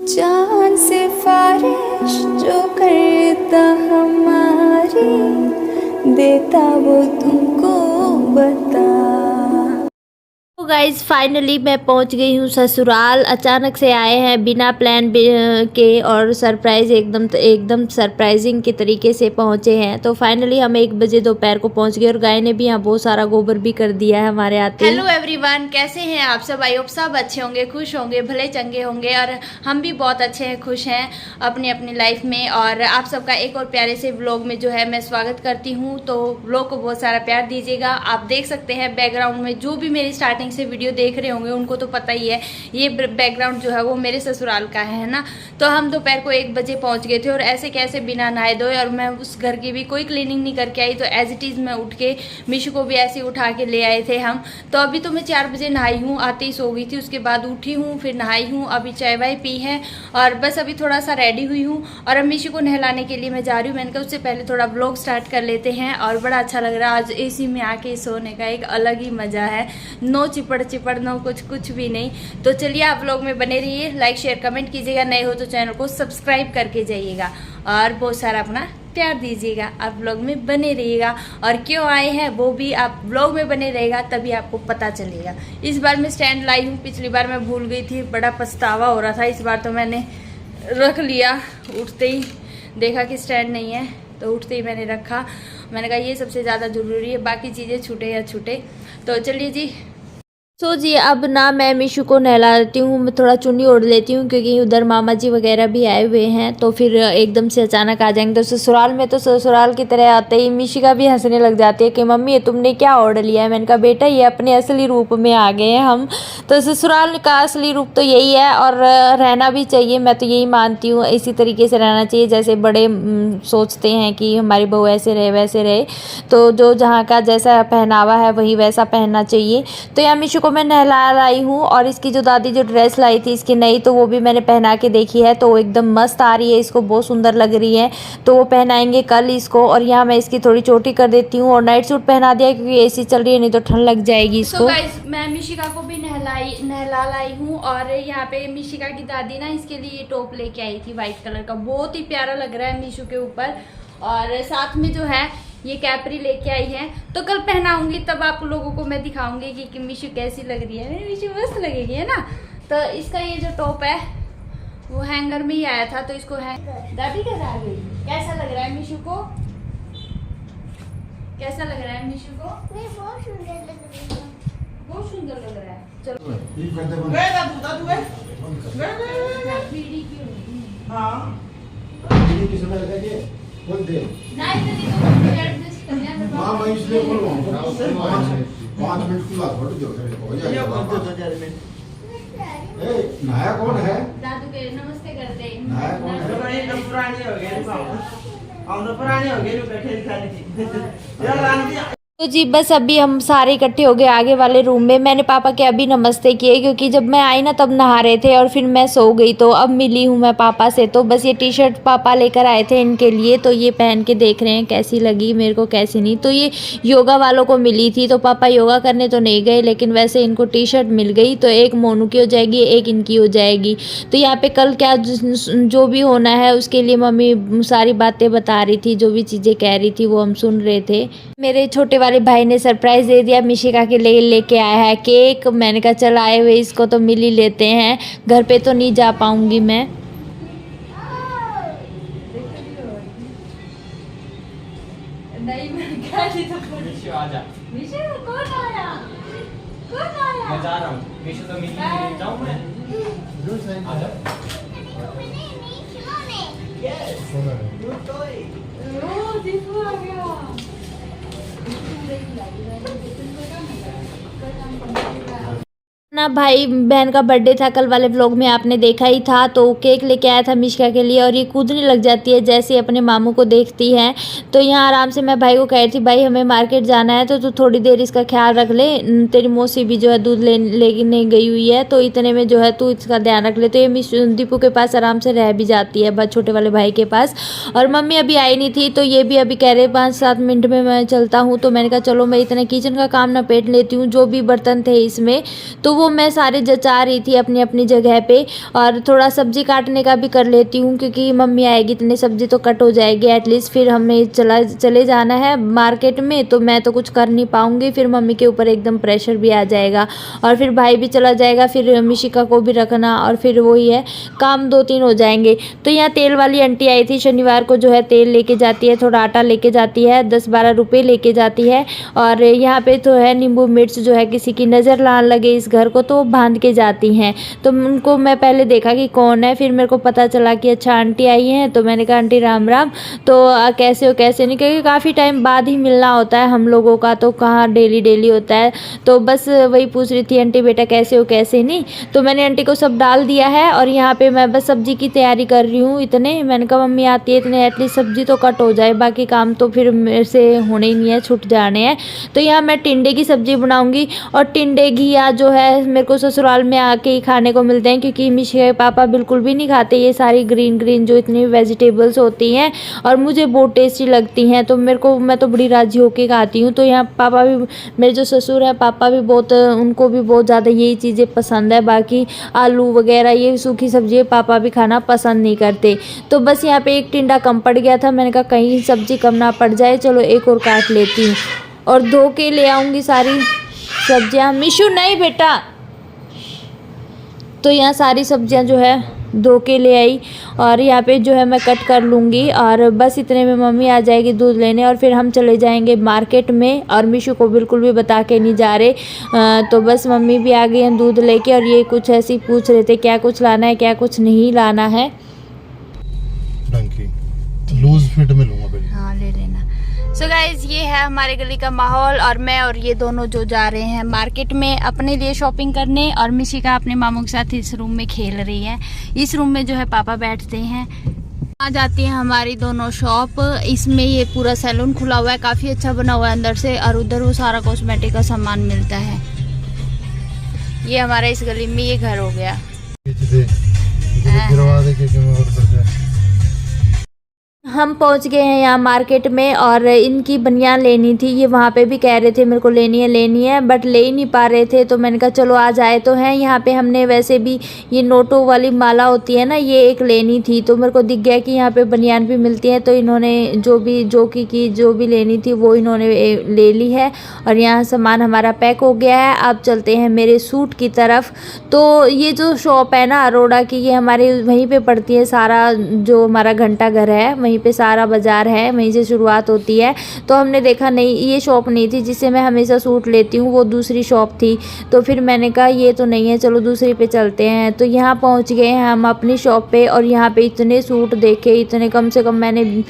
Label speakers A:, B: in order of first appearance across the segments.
A: चांद सिफारिश जो करता हमारी, देता वो तुमको बता।
B: तो गाइज़ फाइनली मैं पहुंच गई हूँ ससुराल। अचानक से आए हैं बिना प्लान के, और सरप्राइज़ एकदम सरप्राइजिंग के तरीके से पहुंचे हैं। तो फाइनली हम 1 बजे दोपहर को पहुंच गए और गाय ने भी यहाँ बहुत सारा गोबर भी कर दिया है हमारे आते। हेलो एवरीवन, कैसे हैं आप सब? आई होप सब अच्छे होंगे, खुश होंगे, भले चंगे होंगे। और हम भी बहुत अच्छे हैं, खुश हैं अपनी अपनी लाइफ में। और आप सबका एक और प्यारे से व्लॉग में जो है मैं स्वागत करती हूँ। तो व्लॉग को बहुत सारा प्यार दीजिएगा। आप देख सकते हैं बैकग्राउंड में जो भी मेरी स्टार्टिंग से वीडियो देख रहे होंगे उनको तो पता ही है, ये बैकग्राउंड जो है वो मेरे ससुराल का है ना। तो हम दोपहर को 1 बजे पहुंच गए थे और ऐसे कैसे बिना नहाए धोए, और मैं उस घर की भी कोई क्लीनिंग नहीं करके आई। तो एज इट इज़ मैं उठ के मिशू को भी ऐसे उठा के ले आए थे हम। तो अभी तो मैं 4 बजे नहाई हूँ, आते ही सो गई थी। उसके बाद उठी हूँ, फिर नहाई हूँ, अभी चाय वाय पी है और बस अभी थोड़ा सा रेडी हुई हूँ। और अब मिशू को नहलाने के लिए मैं जा रही हूँ। मैंने कहा उससे पहले थोड़ा व्लॉग स्टार्ट कर लेते हैं। और बड़ा अच्छा लग रहा है आज एसी में आके सोने का, एक अलग ही मज़ा है। नो चिपड़ चिपड़, नो कुछ भी नहीं। तो चलिए आप व्लॉग में बने रहिए, लाइक शेयर कमेंट कीजिएगा, नए हो तो चैनल को सब्सक्राइब करके जाइएगा और बहुत सारा अपना प्यार दीजिएगा। आप व्लॉग में बने रहिएगा और क्यों आए हैं वो भी आप व्लॉग में बने रहेगा, तभी आपको पता चलेगा। इस बार मैं स्टैंड लाई हूँ, पिछली बार मैं भूल गई थी, बड़ा पछतावा हो रहा था। इस बार तो मैंने रख लिया, उठते ही देखा कि स्टैंड नहीं है तो उठते ही मैंने रखा। मैंने कहा ये सबसे ज़्यादा ज़रूरी है, बाकी चीज़ें छूटे या छूटे। तो चलिए जी। जी अब ना मैं मिशू को नहला देती हूँ, मैं थोड़ा चुन्नी ओढ़ लेती हूँ क्योंकि उधर मामा जी वगैरह भी आए हुए हैं। तो फिर एकदम से अचानक आ जाएंगे। तो ससुराल में तो ससुराल की तरह आते ही मिशिका भी हंसने लग जाती है कि मम्मी ये तुमने क्या ओढ़ लिया है। मैंने कहा बेटा ये अपने असली रूप में आ गए हैं हम। तो ससुराल का असली रूप तो यही है और रहना भी चाहिए। मैं तो यही मानती हूँ, इसी तरीके से रहना चाहिए जैसे बड़े सोचते हैं कि हमारी बहू ऐसे रहे वैसे रहे। तो जो जहाँ का जैसा पहनावा है वही वैसा पहनना चाहिए। तो यहाँ मिशू मैं नहला लाई हूँ और इसकी जो दादी जो ड्रेस लाई थी इसकी नई, तो वो भी मैंने पहना के देखी है। तो वो एकदम मस्त आ रही है, इसको बहुत सुंदर लग रही है। तो वो पहनाएंगे कल इसको। और यहाँ मैं इसकी थोड़ी चोटी कर देती हूँ और नाइट सूट पहना दिया क्योंकि एसी चल रही है, नहीं तो ठंड लग जाएगी इसको। गाइस मैं मिशिका को भी नहला लाई हूँ। और यहाँ पे मिशिका की दादी ना इसके लिए टॉप लेके आई थी व्हाइट कलर का, बहुत ही प्यारा लग रहा है मिशू के ऊपर। और साथ में जो है ये कैपरी लेके आई है, तो कल पहनाऊंगी तब आप लोगों को मैं दिखाऊंगी कि मिशू कैसी लग रही है। मिशू मस्त लगेगी है ना। तो इसका ये जो टॉप है वो हैंगर में ही आया था, तो इसको दादी कैसा आ गई, कैसा लग रहा है मिशू को? कैसा लग रहा है मिशू को? बहुत सुंदर लग रही है, बहुत सुंदर लग रहा है। चलो
C: बोल दे
B: नहीं
C: हाँ मैं इसलिए बोल रहा हूँ 5 मिनट की बात हो जाएगा। नया कौन है?
B: दादू के नमस्ते करते हैं।
C: नया कौन है?
D: पुरानी हो गई बैठे दिखाने की।
B: तो जी बस अभी हम सारे इकट्ठे हो गए आगे वाले रूम में। मैंने पापा के अभी नमस्ते किए क्योंकि जब मैं आई ना तब नहा रहे थे और फिर मैं सो गई। तो अब मिली हूँ मैं पापा से। तो बस ये टी शर्ट पापा लेकर आए थे इनके लिए, तो ये पहन के देख रहे हैं कैसी लगी मेरे को कैसी नहीं। तो ये योगा वालों को मिली थी, तो पापा योगा करने तो नहीं गए लेकिन वैसे इनको टी शर्ट मिल गई। तो एक मोनू की हो जाएगी, एक इनकी हो जाएगी। तो यहाँ पे कल क्या जो भी होना है उसके लिए मम्मी सारी बातें बता रही थी, जो भी चीज़ें कह रही थी वो हम सुन रहे थे। मेरे छोटे वाले भाई ने सरप्राइज दे दिया, मिशिका के लिए लेके आया है केक। मैंने कहा चल आए हुए इसको तो मिल ही लेते हैं, घर पे तो नहीं जा पाऊंगी मैं।
D: मैं जा रहा हूँ, मिशू तो मिलने जाऊँ मैं।
B: ना भाई बहन का बर्थडे था कल वाले व्लॉग में आपने देखा ही था। तो केक लेके आया था मिशिका के लिए और ये कूदने लग जाती है जैसे अपने मामू को देखती है। तो यहाँ आराम से मैं भाई को कह रही थी भाई हमें मार्केट जाना है तो तू थोड़ी देर इसका ख्याल रख ले, तेरी मौसी भी जो है दूध लेने गई हुई है, तो इतने में जो है तू इसका ध्यान रख ले। तो ये दीपू के पास आराम से रह भी जाती है छोटे वाले भाई के पास। और मम्मी अभी आई नहीं थी तो ये भी अभी कह रहे 5-7 मिनट में मैं चलता हूँ। तो मैंने कहा चलो मैं इतना किचन का काम ना पेट लेती हूँ, जो भी बर्तन थे इसमें तो वो तो मैं सारे जचा रही थी अपनी अपनी जगह पे, और थोड़ा सब्ज़ी काटने का भी कर लेती हूँ क्योंकि मम्मी आएगी इतनी सब्ज़ी तो कट हो जाएगी एटलीस्ट। फिर हमें चले जाना है मार्केट में, तो मैं तो कुछ कर नहीं पाऊँगी, फिर मम्मी के ऊपर एकदम प्रेशर भी आ जाएगा, और फिर भाई भी चला जाएगा, फिर मिशिका को भी रखना, और फिर वही है काम 2-3 हो जाएंगे। तो यहाँ तेल वाली आंटी आई थी, शनिवार को जो है तेल लेके जाती है, थोड़ा आटा लेके जाती है, 10-12 रुपये लेके जाती है। और यहाँ पे तो है नींबू मिर्च जो है किसी की नज़र ना लगे इस घर को तो बांध के जाती हैं। तो उनको मैं पहले देखा कि कौन है, फिर मेरे को पता चला कि अच्छा आंटी आई हैं। तो मैंने कहा आंटी राम राम, तो कैसे हो कैसे नहीं, क्योंकि काफ़ी टाइम बाद ही मिलना होता है हम लोगों का, तो कहाँ डेली होता है। तो बस वही पूछ रही थी आंटी बेटा कैसे हो कैसे नहीं। तो मैंने आंटी को सब डाल दिया है, और यहाँ पे मैं बस सब्जी की तैयारी कर रही हूँ। इतने मैंने कहा मम्मी आती है इतने एटलीस्ट सब्जी तो कट हो जाए, बाकी काम तो फिर मेरे से होने ही नहीं है, छूट जाने हैं। तो यहाँ मैं टिंडे की सब्जी बनाऊंगी, और टिंडे घिया जो है मेरे को ससुराल में आके ही खाने को मिलते हैं, क्योंकि मिशी के पापा बिल्कुल भी नहीं खाते ये सारी ग्रीन जो इतनी वेजिटेबल्स होती हैं, और मुझे बहुत टेस्टी लगती हैं। तो मैं तो बड़ी राजी होके खाती हूँ। तो यहाँ पापा भी, मेरे जो ससुर है पापा भी बहुत, उनको भी बहुत ज़्यादा यही चीज़ें पसंद है, बाकी आलू वगैरह ये सूखी सब्जी पापा भी खाना पसंद नहीं करते। तो बस यहाँ पे एक टिंडा कम पड़ गया था, मैंने कहा कहीं सब्जी कम ना पड़ जाए, चलो एक और काट लेती हूँ, और धो के ले आऊँगी सारी सब्जियाँ। मिशु नहीं बेटा। तो यहाँ सारी सब्जियाँ जो है धो के ले आई, और यहाँ पे जो है मैं कट कर लूँगी, और बस इतने में मम्मी आ जाएगी दूध लेने, और फिर हम चले जाएंगे मार्केट में। और मिशु को बिल्कुल भी बता के नहीं जा रहे। तो बस मम्मी भी आ गई हैं दूध लेके, और ये कुछ ऐसे ही पूछ रहे थे क्या कुछ लाना है क्या कुछ नहीं लाना है।
C: लूज फिट में लूँगा पहले।
B: हाँ ले लेना। सो गाइज ये है हमारे गली का माहौल, और मैं और ये दोनों जो जा रहे हैं मार्केट में अपने लिए शॉपिंग करने, और मिशिका अपने मामू के साथ इस रूम में खेल रही है। इस रूम में जो है पापा बैठते हैं। आ जाती है हमारी दोनों शॉप। इसमें ये पूरा सैलून खुला हुआ है, काफ़ी अच्छा बना हुआ है अंदर से, और उधर वो सारा कॉस्मेटिक का सामान मिलता है। ये हमारा इस गली में ये घर हो गया। हम पहुंच गए हैं यहाँ मार्केट में, और इनकी बनियान लेनी थी। ये वहाँ पे भी कह रहे थे मेरे को लेनी है बट ले ही नहीं पा रहे थे। तो मैंने कहा चलो आज आए तो हैं यहाँ पे। हमने वैसे भी ये नोटों वाली माला होती है ना, ये एक लेनी थी, तो मेरे को दिख गया कि यहाँ पे बनियान भी मिलती है। तो इन्होंने जो भी लेनी थी वो इन्होंने ले ली है, और यहाँ सामान हमारा पैक हो गया है। अब चलते हैं मेरे सूट की तरफ। तो ये जो शॉप है ना अरोड़ा की, ये हमारे वहीं पे पड़ती है। सारा जो हमारा घंटा घर है वहीं पे सारा बाज़ार है, वहीं से शुरुआत होती है। तो हमने देखा नहीं, ये शॉप नहीं थी जिससे मैं हमेशा सूट लेती हूँ, वो दूसरी शॉप थी। तो फिर मैंने कहा ये तो नहीं है, चलो दूसरी पे चलते हैं। तो यहाँ पहुँच गए हैं हम अपनी शॉप पे, और यहाँ पे इतने सूट देखे, इतने कम से कम मैंने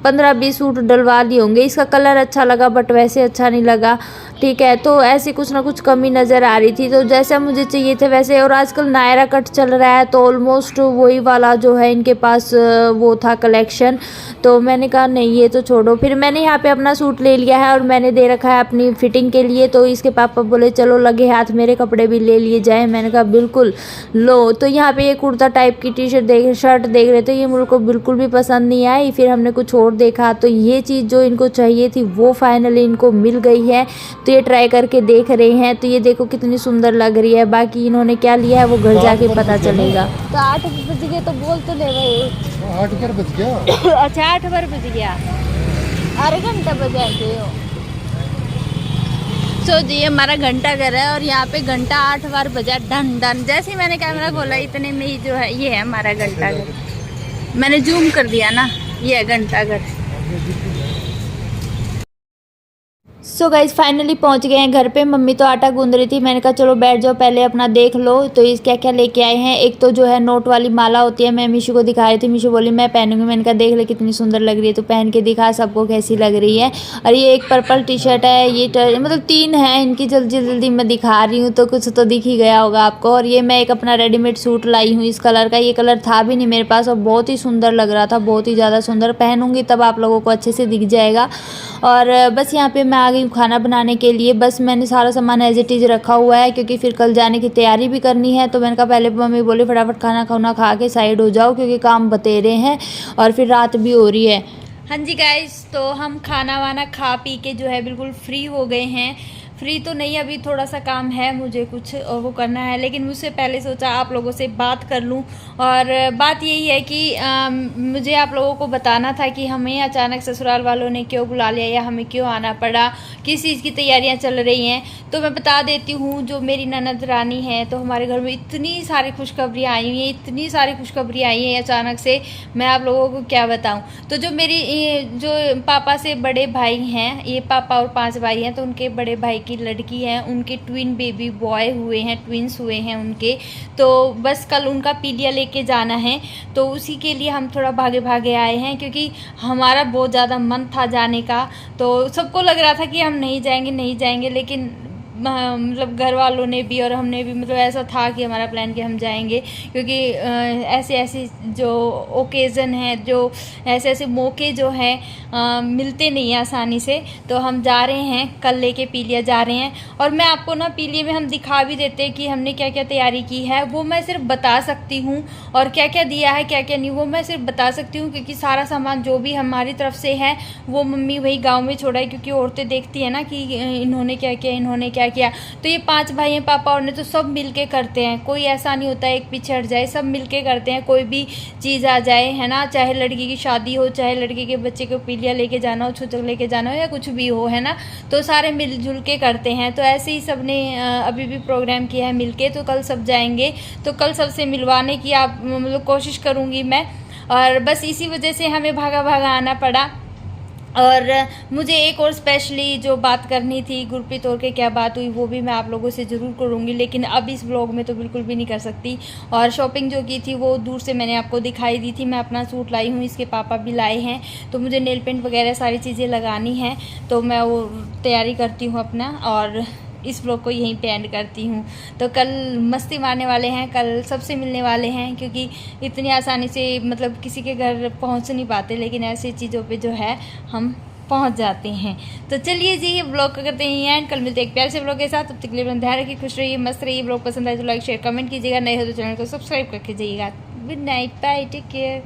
B: 15-20 सूट डलवा लिए होंगे। इसका कलर अच्छा लगा बट वैसे अच्छा नहीं लगा, ठीक है। तो ऐसे कुछ ना कुछ कमी नज़र आ रही थी, तो जैसा मुझे चाहिए थे वैसे। और आजकल नायरा कट चल रहा है, तो ऑलमोस्ट वही वाला जो है इनके पास वो था कलेक्शन। तो मैंने कहा नहीं ये तो छोड़ो। फिर मैंने यहाँ पे अपना सूट ले लिया है, और मैंने दे रखा है अपनी फिटिंग के लिए। तो इसके पापा बोले चलो लगे हाथ मेरे कपड़े भी ले लिए जाए। मैंने कहा बिल्कुल लो। तो यहाँ पे ये कुर्ता टाइप की शर्ट देख रहे थे, ये मुझे को बिल्कुल भी पसंद नहीं आई। फिर हमने कुछ और देखा, तो ये चीज़ जो इनको चाहिए थी वो फाइनली इनको मिल गई है। तो ये ट्राई करके देख रहे हैं। तो ये देखो कितनी सुंदर लग रही है। बाकी इन्होंने क्या लिया है वो घर जाके पता चलेगा। तो 8 बज गए तो बोल तो ले भाई।
C: 8 पर बज गया।
B: अच्छा 8 पर बज गया, अरे घंटा बजाते हो। तो ये हमारा घंटा घर है, और यहाँ पे घंटा 8 बार बजा डन डन। जैसे ही मैंने कैमरा खोला इतने में ही जो है ये है हमारा घंटा घर। मैंने जूम कर दिया ना, ये है घंटा घर। सो गाइज फाइनली पहुंच गए हैं घर पे। मम्मी तो आटा गूंद रही थी, मैंने कहा चलो बैठ जाओ पहले अपना देख लो। तो इस क्या क्या लेके आए हैं। एक तो जो है नोट वाली माला होती है, मैं मिशु को दिखा रही थी। मिशु बोली मैं पहनूंगी, मैंने कहा देख ले कितनी सुंदर लग रही है, तो पहन के दिखा सबको कैसी लग रही है। और ये एक पर्पल टी शर्ट है, ये मतलब 3 है इनकी, जल्दी मैं दिखा रही हूँ तो कुछ तो दिख ही गया होगा आपको। और ये मैं एक अपना रेडीमेड सूट लाई हूँ इस कलर का। ये कलर था भी नहीं मेरे पास, और बहुत ही सुंदर लग रहा था, बहुत ही ज़्यादा सुंदर। पहनूंगी तब आप लोगों को अच्छे से दिख जाएगा। और बस यहाँ पे मैं आ गई खाना बनाने के लिए। बस मैंने सारा सामान एज इट इज़ रखा हुआ है, क्योंकि फिर कल जाने की तैयारी भी करनी है। तो मैंने कहा पहले मम्मी बोली फटाफट खाना खा के साइड हो जाओ, क्योंकि काम बतेरे हैं और फिर रात भी हो रही है। हाँ जी गाइस, तो हम खाना वाना खा पी के जो है बिल्कुल फ्री हो गए हैं। फ्री तो नहीं, अभी थोड़ा सा काम है मुझे कुछ और वो करना है, लेकिन उससे पहले सोचा आप लोगों से बात कर लूं। और बात यही है कि मुझे आप लोगों को बताना था कि हमें अचानक ससुराल वालों ने क्यों बुला लिया या हमें क्यों आना पड़ा, किस चीज़ की तैयारियां चल रही हैं। तो मैं बता देती हूँ, जो मेरी ननद रानी है, तो हमारे घर में इतनी सारी खुशखबरियाँ आई हुई हैं, इतनी सारी खुशखबरियाँ आई हैं अचानक से, मैं आप लोगों को क्या बताऊँ। तो जो पापा से बड़े भाई हैं, ये पापा और 5 भाई हैं, तो उनके बड़े भाई की लड़की है, उनके ट्विन बेबी बॉय हुए हैं, ट्विंस हुए हैं उनके। तो बस कल उनका पीलिया लेके जाना है, तो उसी के लिए हम थोड़ा भागे भागे आए हैं, क्योंकि हमारा बहुत ज़्यादा मन था जाने का। तो सबको लग रहा था कि हम नहीं जाएंगे, लेकिन मतलब घर वालों ने भी और हमने भी, मतलब ऐसा था कि हमारा प्लान कि हम जाएंगे, क्योंकि ऐसे जो ओकेज़न है, जो ऐसे मौके जो हैं मिलते नहीं हैं आसानी से। तो हम जा रहे हैं, कल लेके पीलिया जा रहे हैं। और मैं आपको ना पीलिया में हम दिखा भी देते हैं कि हमने क्या क्या तैयारी की है, वो मैं सिर्फ बता सकती हूँ, और क्या क्या दिया है क्या क्या नहीं वो मैं सिर्फ बता सकती हूँ, क्योंकि सारा सामान जो भी हमारी तरफ से है वो मम्मी वही गाँव में छोड़ा है, क्योंकि औरतें देखती हैं ना कि इन्होंने क्या किया, इन्होंने क्या किया। तो ये 5 भाई हैं, पापा और ने तो सब मिलके करते हैं, कोई ऐसा नहीं होता है एक पीछे हट जाए, सब मिलके करते हैं। कोई भी चीज़ आ जाए, है ना, चाहे लड़की की शादी हो, चाहे लड़के के बच्चे को पीलिया लेके जाना हो, छूतक लेके जाना हो, या कुछ भी हो, है ना, तो सारे मिलजुल के करते हैं। तो ऐसे ही सब ने अभी भी प्रोग्राम किया है मिलके। तो कल सब जाएंगे, तो कल सबसे मिलवाने की मतलब कोशिश करूँगी मैं, और बस इसी वजह से हमें भागा भागा आना पड़ा। और मुझे एक और स्पेशली जो बात करनी थी, गुरप्रीत और के क्या बात हुई वो भी मैं आप लोगों से ज़रूर करूँगी, लेकिन अब इस व्लॉग में तो बिल्कुल भी नहीं कर सकती। और शॉपिंग जो की थी वो दूर से मैंने आपको दिखाई दी थी। मैं अपना सूट लाई हूँ, इसके पापा भी लाए हैं, तो मुझे नेल पेंट वगैरह सारी चीज़ें लगानी हैं, तो मैं वो तैयारी करती हूँ अपना, और इस ब्लॉग को यहीं पे एंड करती हूँ। तो कल मस्ती मारने वाले हैं, कल सबसे मिलने वाले हैं, क्योंकि इतनी आसानी से मतलब किसी के घर पहुँच नहीं पाते, लेकिन ऐसी चीज़ों पे जो है हम पहुँच जाते हैं। तो चलिए जी, ये ब्लॉग को करते हैं एंड, कल मिलते हैं एक प्यारे से ब्लॉग के साथ। तब तक के लिए अपना ध्यान रखिए, खुश रहिए, मस्त रहिए। ब्लॉग पसंद आए तो लाइक शेयर कमेंट कीजिएगा, नए हो तो चैनल को सब्सक्राइब करके जाइएगा। Good night, bye, take care.